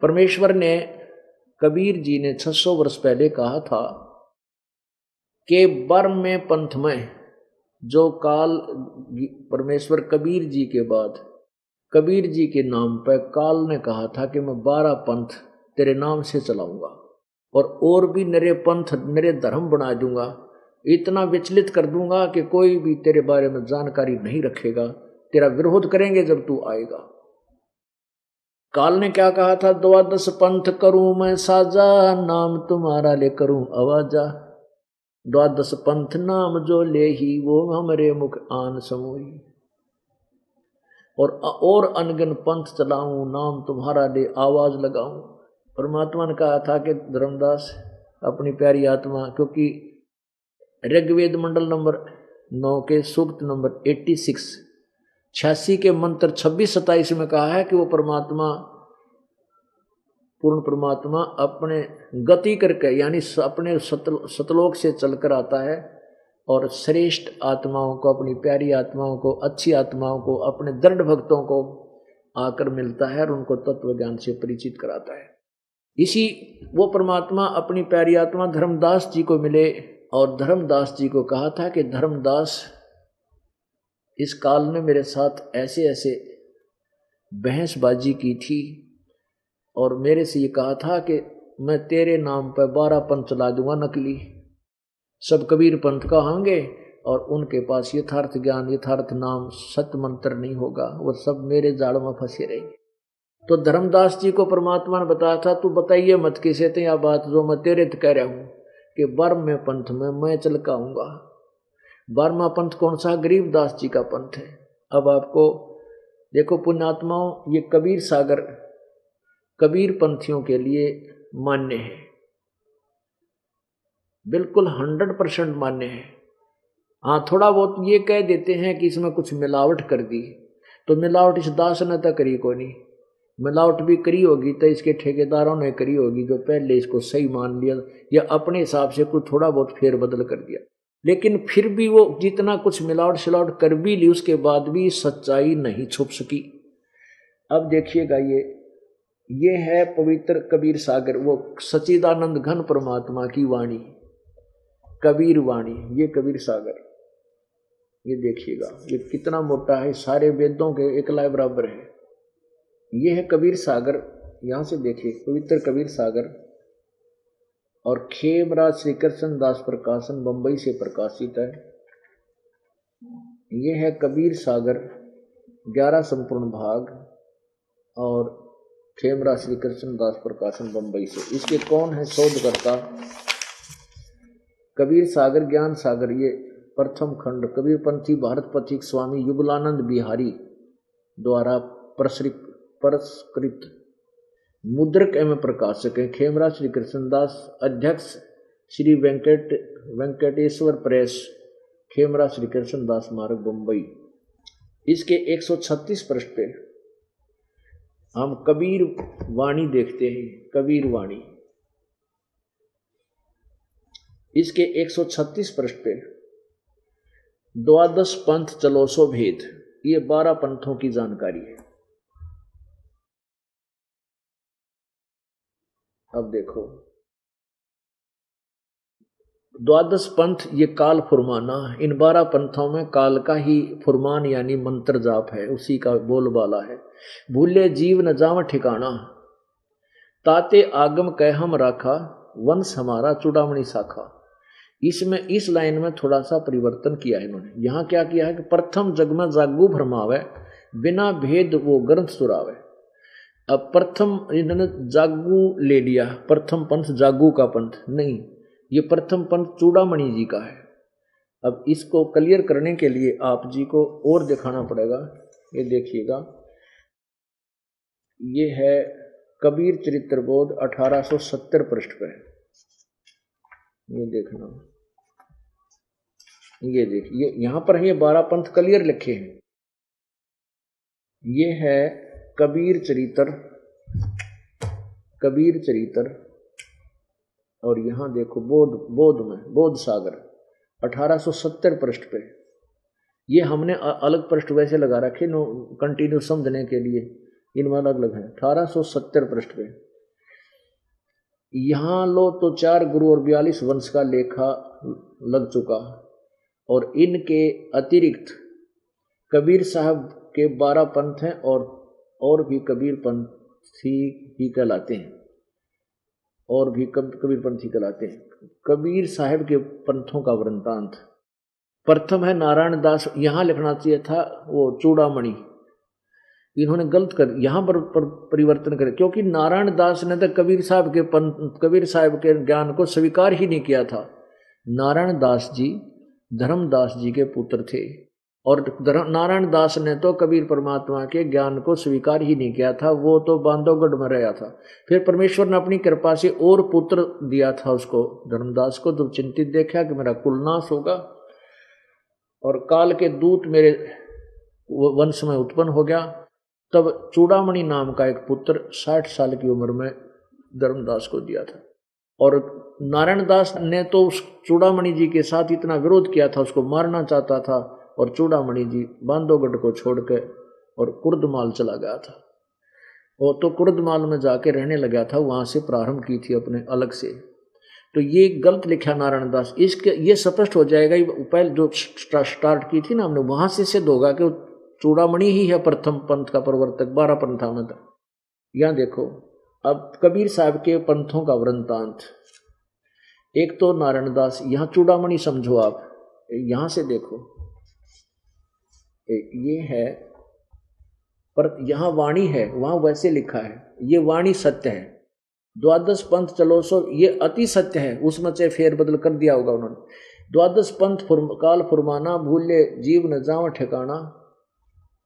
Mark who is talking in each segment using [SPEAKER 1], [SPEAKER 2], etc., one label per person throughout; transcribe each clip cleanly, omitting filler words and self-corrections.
[SPEAKER 1] परमेश्वर ने, कबीर जी ने 600 वर्ष पहले कहा था कि बर्म में पंथ में जो काल, परमेश्वर कबीर जी के बाद कबीर जी के नाम पर काल ने कहा था कि मैं 12 पंथ तेरे नाम से चलाऊंगा और भी नरे पंथ नरे धर्म बना दूंगा, इतना विचलित कर दूंगा कि कोई भी तेरे बारे में जानकारी नहीं रखेगा, तेरा विरोध करेंगे जब तू आएगा। काल ने क्या कहा था? 12 पंथ करूं मैं साजा, नाम तुम्हारा ले करूं आवाजा। 12 पंथ नाम जो ले ही, वो हमरे मुख आन समोई। और अनगिन पंथ चलाऊं, नाम तुम्हारा ले आवाज लगाऊं। परमात्मा ने कहा था कि धर्मदास अपनी प्यारी आत्मा, क्योंकि ऋग्वेद मंडल नंबर 9 के सूक्त नंबर 86 के मंत्र 26-27 में कहा है कि वो परमात्मा, पूर्ण परमात्मा अपने गति करके, यानी अपने सतलोक से चलकर आता है और श्रेष्ठ आत्माओं को, अपनी प्यारी आत्माओं को, अच्छी आत्माओं को, अपने दृढ़ भक्तों को आकर मिलता है और उनको तत्व ज्ञान से परिचित कराता है। इसी वो परमात्मा अपनी प्यारी आत्मा धर्मदास जी को मिले और धर्मदास जी को कहा था कि धर्मदास, इस काल ने मेरे साथ ऐसे ऐसे बहसबाजी की थी और मेरे से ये कहा था कि मैं तेरे नाम पर 12 पंथ चला दूंगा नकली, सब कबीर पंथ कहांगे और उनके पास यथार्थ ज्ञान, यथार्थ नाम, सत्य मंत्र नहीं होगा, वो सब मेरे जाड़ में फंसे रहेंगे। तो धर्मदास जी को परमात्मा ने बताया था, तू बताइए मत किसे थे यह बात जो मैं तेरे कह रहा हूं कि बर्म में पंथ में मैं चल के आऊंगा। बर्मा पंथ कौन सा? गरीबदास जी का पंथ है। अब आपको देखो पुण्यात्माओं, ये कबीर सागर कबीर पंथियों के लिए मान्य है, बिल्कुल 100% मान्य है। हाँ, थोड़ा बहुत ये कह देते हैं कि इसमें कुछ मिलावट कर दी, तो मिलावट इस दास ने तो करी को नहीं, मिलावट भी करी होगी तो इसके ठेकेदारों ने करी होगी जो पहले इसको सही मान लिया या अपने हिसाब से कुछ थोड़ा बहुत फेरबदल कर दिया। लेकिन फिर भी वो जितना कुछ मिलावट सिलावट कर भी ली, उसके बाद भी सच्चाई नहीं छुप सकी। अब देखिएगा, ये है पवित्र कबीर सागर, वो सच्चिदानंद घन परमात्मा की वाणी, कबीर वाणी, ये कबीर सागर। ये देखिएगा ये कितना मोटा है, सारे वेदों के एकलाय बराबर है। ये है कबीर सागर, यहां से देखिए पवित्र कबीर सागर, और खेमराज श्री कृष्ण दास प्रकाशन बंबई से प्रकाशित है। ये है कबीर सागर 11 संपूर्ण भाग, और खेमराज श्री कृष्ण दास प्रकाशन बंबई से। इसके कौन है शोधकर्ता? कबीर सागर ज्ञान सागर, ये प्रथम खंड कबीर पंथी भारत पथिक स्वामी युगलानंद बिहारी द्वारा परस्कृत मुद्रक एवं प्रकाशक है। खेमराज श्री कृष्णदास अध्यक्ष श्री वेंकटेश्वर प्रेस, खेमराज श्री कृष्णदास मार्ग बंबई। इसके 136 पृष्ठ पे हम कबीर वाणी देखते हैं। कबीर वाणी इसके 136 पृष्ठ पे 12 पंथ चलो सो भेद, ये 12 पंथों की जानकारी है। अब देखो 12 पंथ ये काल फुरमाना, इन 12 पंथों में काल का ही फुरमान यानी मंत्र जाप है, उसी का बोलबाला है। भूले जीव न जाव ठिकाना, ताते आगम कह हम राखा, वंश हमारा चूड़ामणि शाखा। इसमें इस लाइन में थोड़ा सा परिवर्तन किया है इन्होंने। यहाँ क्या किया है कि प्रथम जग में जागू भरमावे, बिना भेद वो ग्रंथ सुरावे। अब प्रथम इन्होंने जागू ले लिया, प्रथम पंथ जागू का पंथ नहीं, ये प्रथम पंथ चूड़ामणि जी का है। अब इसको क्लियर करने के लिए आप जी को और दिखाना पड़ेगा। ये देखिएगा, ये है कबीर चरित्र बोध 1870 पृष्ठ पे, ये देखना, ये देखिए यहां पर ये 12 पंथ क्लियर लिखे हैं। ये है कबीर चरित्र, कबीर चरित्र, और यहां देखो बोध में बोध सागर 1870 पृष्ठ पे। ये हमने अलग पृष्ठ वैसे लगा रखे नो कंटिन्यू समझने के लिए, इनमें अलग अलग है। 1870 पृष्ठ पे यहाँ लो तो 4 गुरु और 42 वंश का लेखा लग चुका, और इनके अतिरिक्त कबीर साहब के 12 पंथ हैं और भी कबीर पंथी ही कहलाते हैं, और भी कबीर पंथी कहलाते हैं। कबीर साहब के पंथों का वृंतांत प्रथम है नारायण दास। यहाँ लिखना चाहिए था वो चूड़ामणि, इन्होंने गलत कर यहाँ पर परिवर्तन करे, क्योंकि नारायण दास ने तो कबीर साहब के ज्ञान को स्वीकार ही नहीं किया था। नारायण दास जी धर्मदास जी के पुत्र थे, और नारायण दास ने तो कबीर परमात्मा के ज्ञान को स्वीकार ही नहीं किया था, वो तो बांधवगढ़ में रहा था। फिर परमेश्वर ने अपनी कृपा से और पुत्र दिया था उसको, धर्मदास को। जब चिंतित देखा कि मेरा कुलनाश होगा और काल के दूत मेरे वंश में उत्पन्न हो गया, तब चूड़ामणि नाम का एक पुत्र 60 साल की उम्र में धर्मदास को दिया था। और नारायण दास ने तो उस चूड़ामणि जी के साथ इतना विरोध किया था, उसको मारना चाहता था, और चूड़ामणि जी बांधवगढ़ को छोड़कर और कुर्दमाल चला गया था। वो तो कुर्दमाल में जाके रहने लगा था, वहां से प्रारंभ की थी अपने अलग से। तो ये गलत लिखा नारायण दास। इसके ये स्पष्ट हो जाएगा, पहले जो स्टार्ट की थी ना हमने, वहां से सिद्ध होगा कि चूड़ामणि ही है प्रथम पंथ का प्रवर्तक 12 पंथों में तक। यहाँ देखो अब कबीर साहब के पंथों का वृंतांत। एक तो नारायण दास, यहाँ चूड़ामणि समझो आप, यहां से देखो ये है, पर यहां वाणी है, वहां वैसे लिखा है, ये वाणी सत्य है। द्वादश पंथ चलो सो ये अति सत्य है, उसमें से फेर बदल कर दिया होगा उन्होंने। द्वादश पंथ काल फुरमाना, भूले जीव न जाव ठिकाना,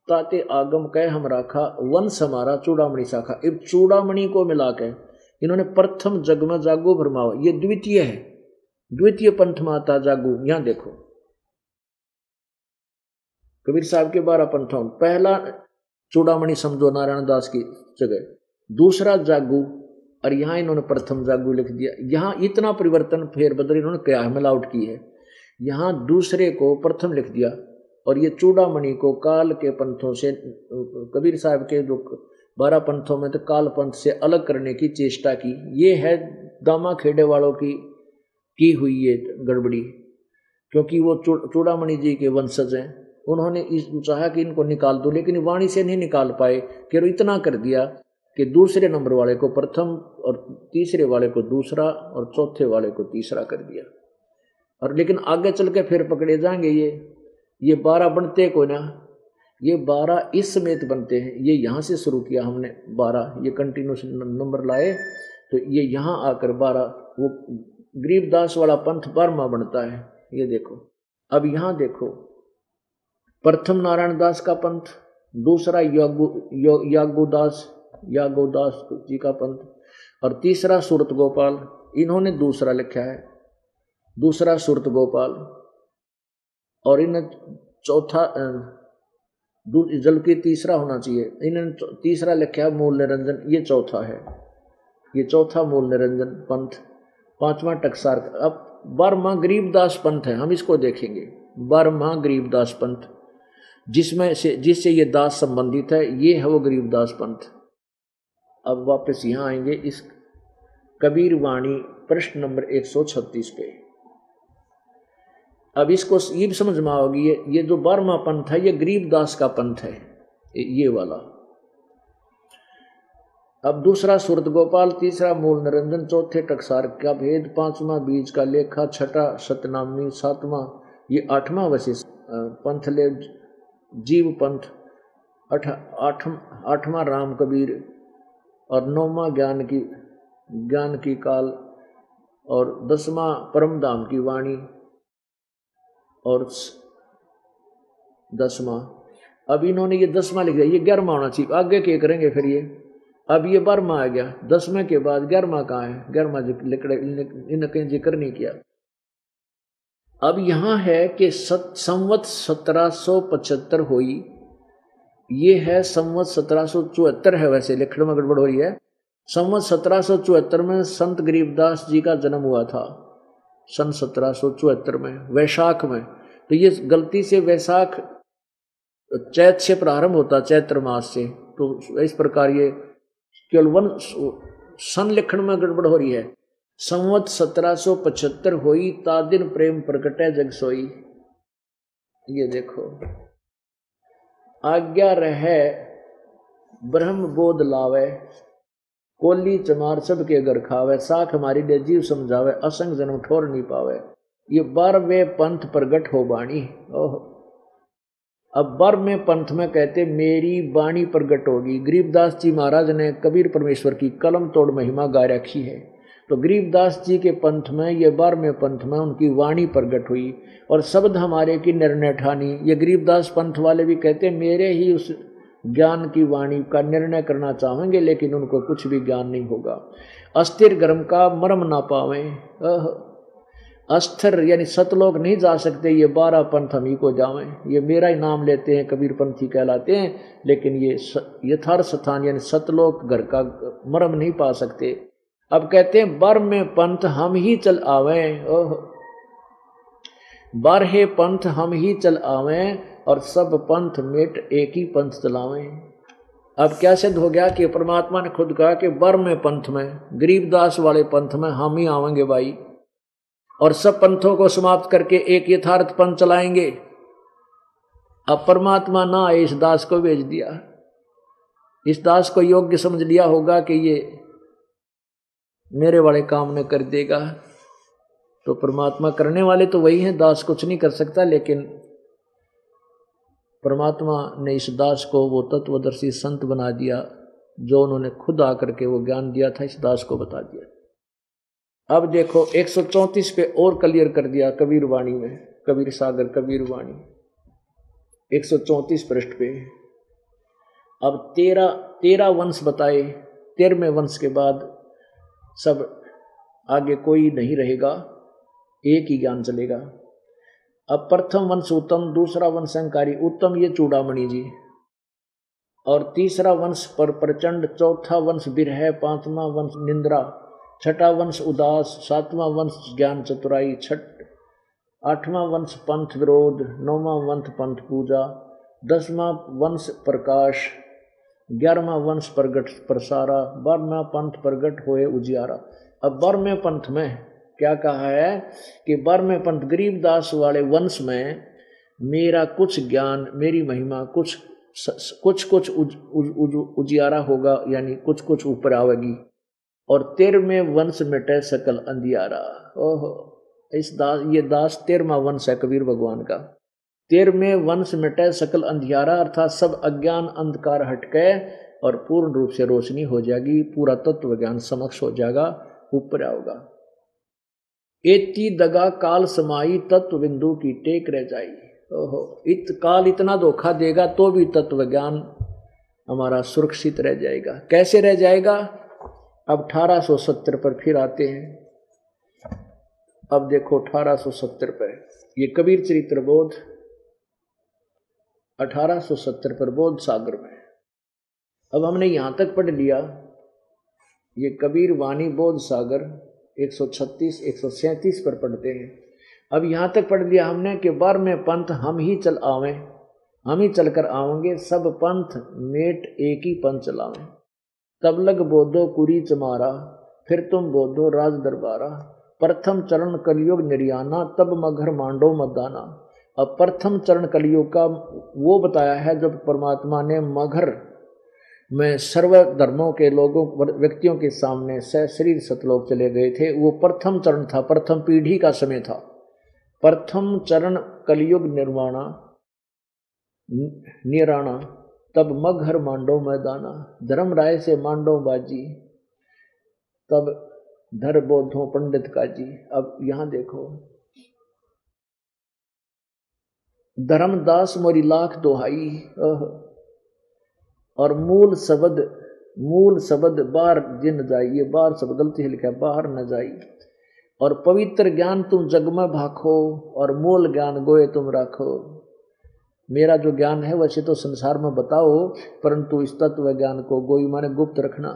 [SPEAKER 1] ताते आगम कह हम राखा, वंश हमारा चूड़ामणि शाखा। अब चूड़ामणि को मिला के इन्होंने प्रथम जग में जागू भरमावा, ये द्वितीय है, द्वितीय पंथ माता जागू। यहां देखो कबीर साहब के 12 पंथों, पहला चूड़ामणि समझो नारायण दास की जगह, दूसरा जागू, और यहां इन्होंने प्रथम जागू लिख दिया। यहां इतना परिवर्तन फेरबदल इन्होंने क्या मिलावट की है, यहां दूसरे को प्रथम लिख दिया, और ये चूड़ामणि को काल के पंथों से, कबीर साहब के जो 12 पंथों में तो काल पंथ से अलग करने की चेष्टा की। ये है दामा खेड़े वालों की हुई ये गड़बड़ी, क्योंकि वो चूड़ामणि जी के वंशज हैं। उन्होंने चाहा कि इनको निकाल दो, लेकिन वाणी से नहीं निकाल पाए, कि इतना कर दिया कि दूसरे नंबर वाले को प्रथम और तीसरे वाले को दूसरा और चौथे वाले को तीसरा कर दिया। और लेकिन आगे चल के फिर पकड़े जाएंगे ये 12 बनते को ना, ये 12 इस समेत बनते हैं। ये यहाँ से शुरू किया हमने 12, ये कंटिन्यूस नंबर लाए, तो ये यहाँ आकर 12 वो गरीबदास वाला पंथ 12वां बनता है। ये देखो अब यहाँ देखो, प्रथम नारायण दास का पंथ, दूसरा यागोदास जी का पंथ, और तीसरा सूरत गोपाल। इन्होंने दूसरा लिखा है, दूसरा सूरत गोपाल, और इन्हें चौथा जबकि तीसरा होना चाहिए, इन्होंने तीसरा लिखा है मूल निरंजन, ये चौथा है, ये चौथा मूल निरंजन पंथ, 5वां टकसार। अब 12वां गरीबदास पंथ है, हम इसको देखेंगे। 12वां गरीबदास पंथ जिससे ये दास संबंधित है, ये है वो गरीबदास पंथ। अब वापस यहाँ आएंगे इस कबीर वाणी प्रश्न नंबर 136 पे। अब इसको ये भी समझ में आओगी, ये जो 12वां पंथ है ये गरीबदास का पंथ है, ये वाला। अब दूसरा सूरत गोपाल, तीसरा मूल निरंजन, चौथे टकसार का भेद, 5वां बीज का लेखा, छठा सतनामी, 7वां ये 8वां वशिष्ठ पंथ ले जीव पंथ, 8वां राम कबीर, और 9वां ज्ञान की काल, और 10वां परम धाम की वाणी, और 10वां। अब इन्होंने ये 10वां लिख दिया, ये 11वां होना चाहिए, आगे क्या करेंगे फिर ये। अब ये 12वां आ गया, 10वें के बाद 11वां कहाँ है, 11वां इनके जिक्र नहीं किया। अब यहाँ है कि संवत 1775 हुई, ये है संवत 1774 है, वैसे लिखने में गड़बड़ हो रही है। संवत 1774 में संत गरीबदास जी का जन्म हुआ था, सन 1774 में वैशाख में। तो ये गलती से वैशाख चैत से प्रारंभ होता, चैत्र मास से, तो इस प्रकार ये केवल सन लिखण में गड़बड़ हो रही है। संवत 1775 होई, ता दिन प्रेम प्रकटै जग सोई। ये देखो, आज्ञा रहे ब्रह्म बोध लावे, कोली चमार सबके घर खावे, साख हमारी दे जीव समझावे, असंग जन्म ठोर नहीं पावे। ये 12वें पंथ प्रगट हो बाणी। ओह, अब 12वें पंथ में कहते मेरी बाणी प्रगट होगी। गरीबदास जी महाराज ने कबीर परमेश्वर की कलम तोड़ महिमा गा रखी है। तो गरीबदास जी के पंथ में, ये 12वें पंथ में उनकी वाणी प्रगट हुई और शब्द हमारे की निर्णय ठानी। ये गरीबदास पंथ वाले भी कहते मेरे ही उस ज्ञान की वाणी का निर्णय करना चाहेंगे, लेकिन उनको कुछ भी ज्ञान नहीं होगा। अस्थिर गर्म का मर्म ना पावे, अस्थिर यानी सतलोक नहीं जा सकते, ये 12 पंथ हम ही को जावें। ये मेरा ही नाम लेते हैं, कबीर पंथी कहलाते हैं, लेकिन ये यथार्थ स्थान यानी सतलोक घर का मर्म नहीं पा सकते। अब कहते हैं 12वें पंथ हम ही चल आवें। ओह, 12 पंथ हम ही चल आवें और सब पंथ मेट एक ही पंथ चलावें। अब क्या सिद्ध हो गया कि परमात्मा ने खुद कहा कि 12वें पंथ में, गरीबदास वाले पंथ में हम ही आवेंगे भाई, और सब पंथों को समाप्त करके एक यथार्थ पंथ चलाएंगे। अब परमात्मा ना आए, इस दास को भेज दिया। इस दास को योग्य समझ लिया होगा कि ये मेरे वाले काम ने कर देगा। तो परमात्मा करने वाले तो वही हैं, दास कुछ नहीं कर सकता, लेकिन परमात्मा ने इस दास को वो तत्वदर्शी संत बना दिया, जो उन्होंने खुद आकर के वो ज्ञान दिया था, इस दास को बता दिया। अब देखो 134 पे और क्लियर कर दिया कबीर वाणी में, कबीर सागर कबीर वाणी 134 पृष्ठ पे। अब 13 वंश बताए, 13वें वंश के बाद सब आगे कोई नहीं रहेगा, एक ही ज्ञान चलेगा। अब प्रथम वंश उत्तम, दूसरा वंश अंकारी, उत्तम ये चूड़ामणि जी, और तीसरा वंश पर प्रचंड, चौथा वंश बिरह, पांचवा वंश निंद्रा, छठा वंश उदास, सातवां वंश ज्ञान चतुराई, 8वां वंश पंथ विरोध, 9वां वंश पंथ पूजा, 10वां वंश प्रकाश, 11वां वंश प्रगट प्रसारा, 12वां पंथ प्रगट होए उजियारा। अब 12वें पंथ में क्या कहा है कि 12वें पंथ गरीबदास वाले वंश में मेरा कुछ ज्ञान, मेरी महिमा कुछ उजियारा होगा, यानी कुछ ऊपर आवेगी, और 13वें वंश मिटे सकल अंधियारा। ओहो, ये दास 13वां वंश है कबीर भगवान का। 13वें वंश मिटे सकल अंधियारा, अर्थात सब अज्ञान अंधकार हटके और पूर्ण रूप से रोशनी हो जाएगी, पूरा तत्व ज्ञान समक्ष हो जाएगा, ऊपर आओगा। एती दगा काल समाई, तत्व बिंदु की टेक रह जाई। ओहो, काल इतना धोखा देगा तो भी तत्व ज्ञान हमारा सुरक्षित रह जाएगा। कैसे रह जाएगा? अब 1870 पर फिर आते हैं। अब देखो 1870 पर ये कबीर चरित्र बोध 1870 पर बोध सागर में। अब हमने यहां तक पढ़ लिया, ये कबीर वाणी बोध सागर 136 137 पर पढ़ते हैं। अब यहां तक पढ़ लिया हमने कि 12वें पंथ हम ही चल आवें, हम ही चलकर आवेंगे, सब पंथ मेट एक ही पंथ चलावें। तब लग बोधो कुरी चमारा, फिर तुम बोधो राज दरबारा, प्रथम चरण कलयुग निर्याना, तब मगर मांडो मदाना। अब प्रथम चरण कलयुग का वो बताया है जब परमात्मा ने मगर में सर्व धर्मों के लोगों व्यक्तियों के सामने शरीर सतलोक चले गए थे। वो प्रथम चरण था, प्रथम पीढ़ी का समय था। प्रथम चरण कलयुग निर्वाणा निराणा, तब मगहर मांडो मैदाना, धर्म राय से मांडो बाजी, तब धर बोधो पंडित काजी। अब यहां देखो, धर्मदास मोरी लाख दोहाई, और मूल शब्द बाहर जिन जाई, ये बाहर शब्द गलती से लिखा है, बाहर न जाई। और पवित्र ज्ञान तुम जग में भाखो, और मूल ज्ञान गोए तुम राखो। मेरा जो ज्ञान है वैसे तो संसार में बताओ, परंतु इस तत्व ज्ञान को गोई माने गुप्त रखना।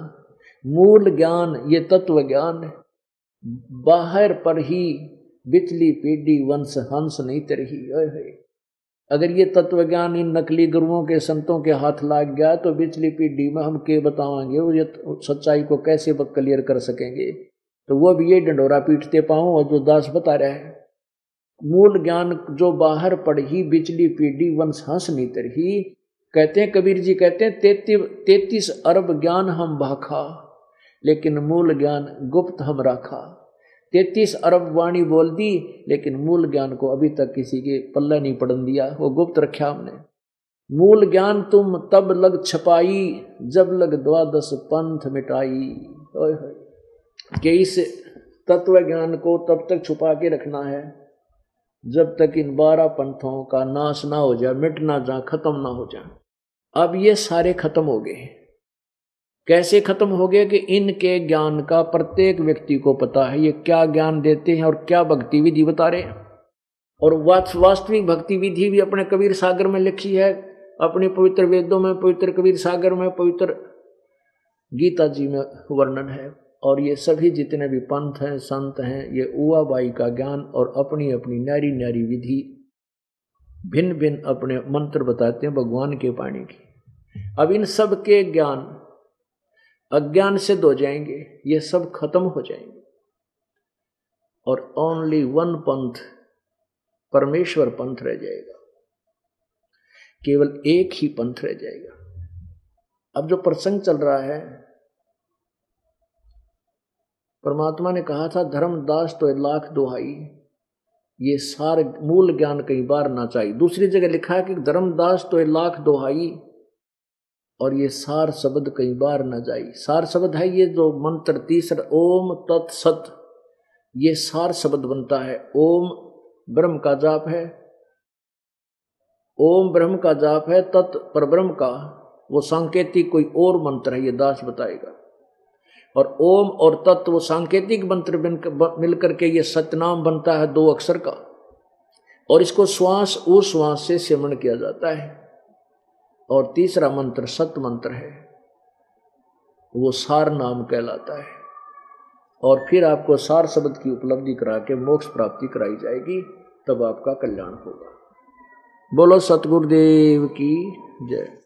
[SPEAKER 1] मूल ज्ञान ये तत्व ज्ञान, बाहर पर ही बिचली पीढ़ी वंश हंस नहीं तरही। अगर ये तत्व ज्ञान इन नकली गुरुओं के संतों के हाथ लग गया तो बिचली पीढ़ी में हम के बताएंगे, वो ये सच्चाई को कैसे क्लियर कर सकेंगे। तो वो भी ये डंडोरा पीटते पाऊं। और जो दास बता रहा है, मूल ज्ञान जो बाहर पढ़ी बिचली पीढ़ी वंश हंस नीतर ही। कहते हैं कबीर जी कहते हैं 33 अरब ज्ञान हम भाखा, लेकिन मूल ज्ञान गुप्त हम रखा। 33 अरब वाणी बोल दी, लेकिन मूल ज्ञान को अभी तक किसी के पल्ला नहीं पड़न दिया, वो गुप्त रखा हमने। मूल ज्ञान तुम तब लग छपाई, जब लग 12 पंथ मिटाई। कि इस तत्व ज्ञान को तब तक छुपा के रखना है जब तक इन 12 पंथों का नाश ना हो जाए, मिट ना जाए, खत्म ना हो जाए। अब ये सारे खत्म हो गए। कैसे खत्म हो गए कि इनके ज्ञान का प्रत्येक व्यक्ति को पता है, ये क्या ज्ञान देते हैं और क्या भक्ति विधि बता रहे हैं। और वास्तविक भक्ति विधि भी अपने कबीर सागर में लिखी है, अपने पवित्र वेदों में, पवित्र कबीर सागर में, पवित्र गीता जी में वर्णन है। और ये सभी जितने भी पंथ हैं, संत हैं, ये उआबाई का ज्ञान और अपनी अपनी न्यारी न्यारी विधि भिन्न भिन्न अपने मंत्र बताते हैं भगवान के पाने की। अब इन सब के ज्ञान अज्ञान से हो जाएंगे, ये सब खत्म हो जाएंगे और ओनली वन पंथ, परमेश्वर पंथ रह जाएगा। केवल एक ही पंथ रह जाएगा। अब जो प्रसंग चल रहा है, परमात्मा ने कहा था धर्मदास तो 1,00,000 दुहाई, ये सार मूल ज्ञान कई बार ना चाहिए। दूसरी जगह लिखा है कि धर्मदास तो 1,00,000 दुहाई और ये सार शब्द कई बार न जाई। सार शब्द है ये जो मंत्र तीसरा ओम तत्सत, ये सार शब्द बनता है। ओम ब्रह्म का जाप है, ओम ब्रह्म का जाप है, तत् परब्रह्म का वो सांकेतिक कोई और मंत्र है, ये दास बताएगा। और ओम और तत्व वो सांकेतिक मंत्र मिलकर के ये सतनाम बनता है 2 अक्षर का। और इसको श्वास उश्वास से सिमरण किया जाता है। और तीसरा मंत्र सत मंत्र है, वो सार नाम कहलाता है। और फिर आपको सार शब्द की उपलब्धि करा के मोक्ष प्राप्ति कराई जाएगी, तब आपका कल्याण होगा। बोलो सतगुरुदेव की जय।